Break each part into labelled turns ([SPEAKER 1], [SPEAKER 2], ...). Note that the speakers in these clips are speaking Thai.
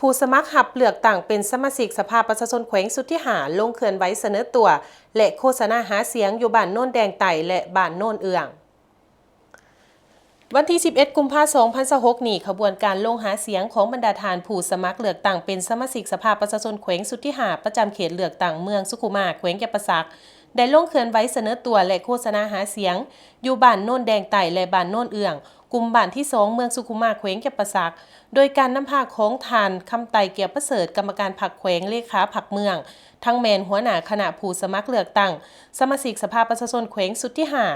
[SPEAKER 1] ผู้สมัครหับเลือกตั้งเป็นสมาชิกสภาประชาชนแขวงสุทธิหาลงเคลื่อนไหวเสนอตัวและโฆษณาหาเสียงอยู่บ้านโน่นแดงไต่และบ้านโน่นเอืองวันที่ 11 กุมภาพันธ์ 2026 นี้ขบวนการลงหาเสียงของบรรดาทานผู้สมัครเลือกตั้งเป็นสมาชิกสภาประชาชนแขวงสุทธิหาประจำเขตเลือกตั้งเมืองสุขุมาแขวงแก่ประสักได้ลงเคลื่อนไหวเสนอตัวและโฆษณาหาเสียงอยู่บ้านโน่นแดงไต่และบ้านโน่นเอืองกลุ่มบ้านที่ 2 เมืองสุขุมาแขวงแก่ประสักโดยการนำพาของทานคำไต่เกียรติประเสริฐกรรมการพรรคแขวงเลขาพรรคเมืองทั้งแมนหัวหน้าคณะผู้สมัครเลือกตั้งสมาชิกสภาประชาชนแขวงสุทธิหา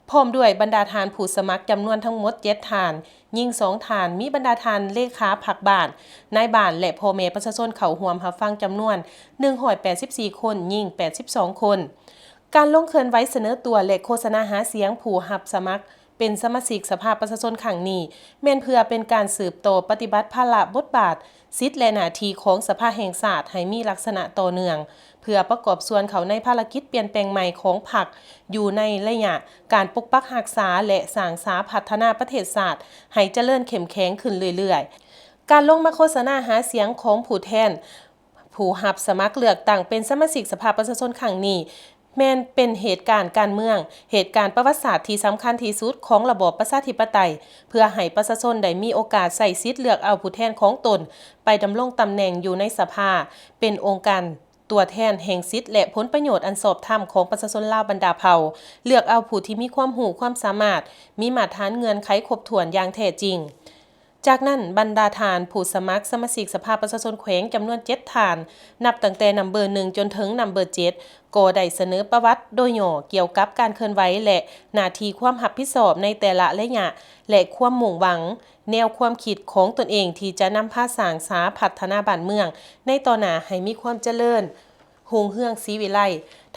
[SPEAKER 1] พร้อมด้วยบรรดาทานผู้สมัครจำนวนทั้งหมด7ทานยิ่ง2ทานมีบรรดาทานเลขาพรรคบ้านนายบ้านและพ่อแม่ประชาชนเข้าร่วมรับฟังจำนวน184คนยิ่ง82คนการลงเคลื่อนไหวเสนอตัวและโฆษณาหาเสียงผู้รับสมัครเป็นสมาชิกสภาประชาชนครั้งนี้แม่นเพื่อเป็นการสืบต่อปฏิบัติภาระบทบาทสิทธิและหน้าที่ของสภาแห่งชาติให้มีลักษณะต่อเนื่องเพื่อประกอบส่วนเขาในภารกิจเปลี่ยนแปลงใหม่ของพรรคอยู่ในระยะการปกปักรักษาและสร้างสรรค์พัฒนาประเทศชาติให้เจริญเข้มแข็งขึ้นเรื่อยๆการลงมาโฆษณาหาเสียงของผู้แทนผู้รับสมัครเลือกตั้งเป็นสมาชิกสภาประชาชนครั้งนี้แม้นเป็นเหตุการณ์การเมืองเหตุการณ์ประวัติศาสตร์ที่สำคัญที่สุดของระบอบประชาธิปไตยเพื่อให้ประชาชนได้มีโอกาสใช้สิทธิ์เลือกเอาผู้แทนของตนไปดำรงตำแหน่งอยู่ในสภาเป็นองค์การตัวแทนแห่งสิทธิและผลประโยชน์อันชอบธรรมของประชาชนลาวบรรดาเผ่าเลือกเอาผู้ที่มีความรู้ความสามารถมีมาตรฐานเงื่อนไขครบถ้วนอย่างแท้จริงจากนั้นบรรดาทานผู้สมัครสมาชิกสภาประชาชนแขวงจำนวน7ทานนับตั้งแต่นัมเบอร์1จนถึงนัมเบอร์7ก็ได้เสนอประวัติโดยย่อเกี่ยวกับการเคลื่อนไหวและหน้าที่ความรับผิดชอบในแต่ละระยะและความมุ่งหวังแนวความคิดของตนเองที่จะนำพาสร้างสรรค์พัฒนาบ้านเมืองในต่อหน้าให้มีความเจริญรุ่งเรืองศรีวิไล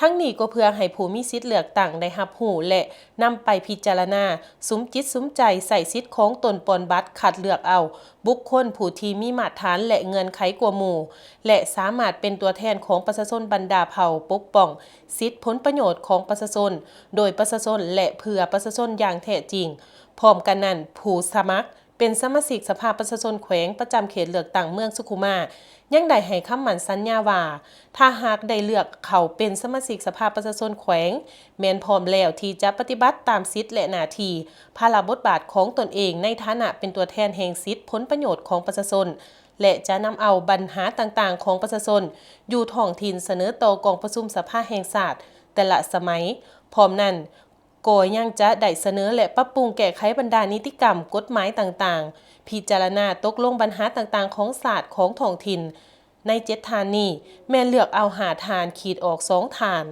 [SPEAKER 1] ทั้งนี้ก็เพื่อให้ผู้มีสิทธิ์เลือกตั้งได้รับรู้และนำไปพิจารณาสุมจิตสุมใจใส่สิทธิ์ของตนปนบัตรคัดเลือกเอาบุคคลผู้ที่มีมาตรฐานและเงื่อนไขกว่าหมู่และสามารถเป็นตัวแทนของประชาชนบรรดาเผ่าปกป้องสิทธิผลประโยชน์ของประชาชนโดยประชาชนและเพื่อประชาชนอย่างแท้จริงพร้อมกันนั้นผู้สมัครเป็นสมาชิกสภาประชาชนแขวงประจำเขตเลือกตั้งเมืองสุขุมายังได้ให้คำมั่นสัญญาว่าถ้าหากได้เลือกเขาเป็นสมาชิกสภาประชาชนแขวงแม้นพร้อมแล้วที่จะปฏิบัติตามสิทธิและหน้าที่ภาระบทบาทของตนเองในฐานะเป็นตัวแทนแห่งสิทธิผลประโยชน์ของประชาชนและจะนำเอาปัญหาต่างๆของประชาชนอยู่ท้องถิ่นเสนอต่อกองประชุมสภาแห่งชาติแต่ละสมัยพร้อมนั้นก็ยังจะได้เสนอและปรับปรุงแก้ไขบรรดานิติกรรมกฎหมายต่างๆพิจารณาตกลงปัญหาต่างๆของศาสตร์ของท้องถิ่นใน7ทานนี้แม่นเลือกเอา5ทานขีดออก2ทาน